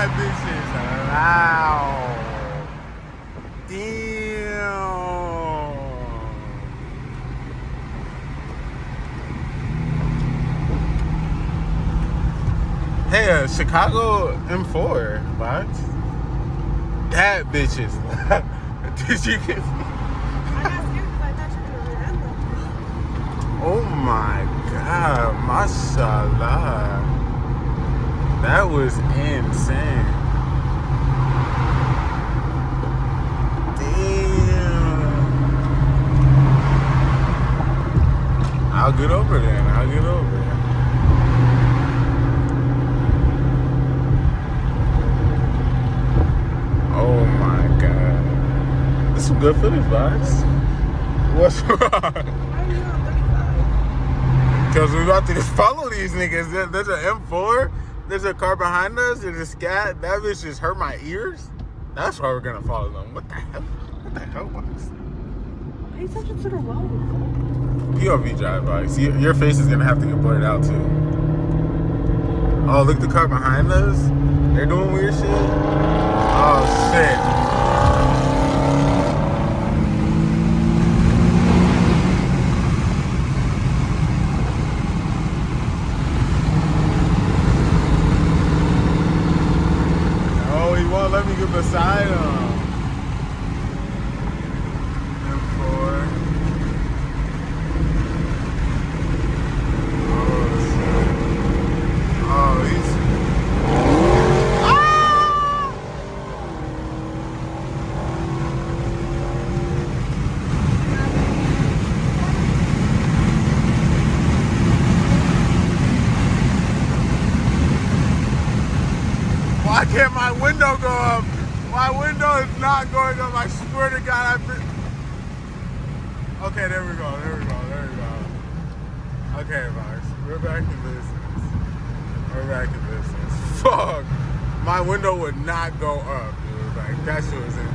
That bitch is loud. Damn. Hey, Chicago M4, what? That bitch is loud. Did you get... I got scared because I thought you were going to end them. Oh my God, mashallah. That was insane. Damn. I'll get over there. I'll get over there. Oh my God. This is some good footage, guys. What's wrong? Why are you on 35? Because we about to just follow these niggas. There's an M4. There's a car behind us. There's a Scat. That bitch just hurt my ears. That's why we're going to follow them. What the hell? What the hell was? Pay attention to the road. POV drive by. See, your face is going to have to get blurred out too. Oh, look, the car behind us. They're doing weird shit. Oh, shit. Let me get beside him. M4. Oh, shit. Oh, he's... Ah! Why can't my window go up? My window is not going up. I swear to God, Okay, there we go. Okay, Vox. We're back in business. Fuck. My window would not go up, dude. Like, that shit was insane.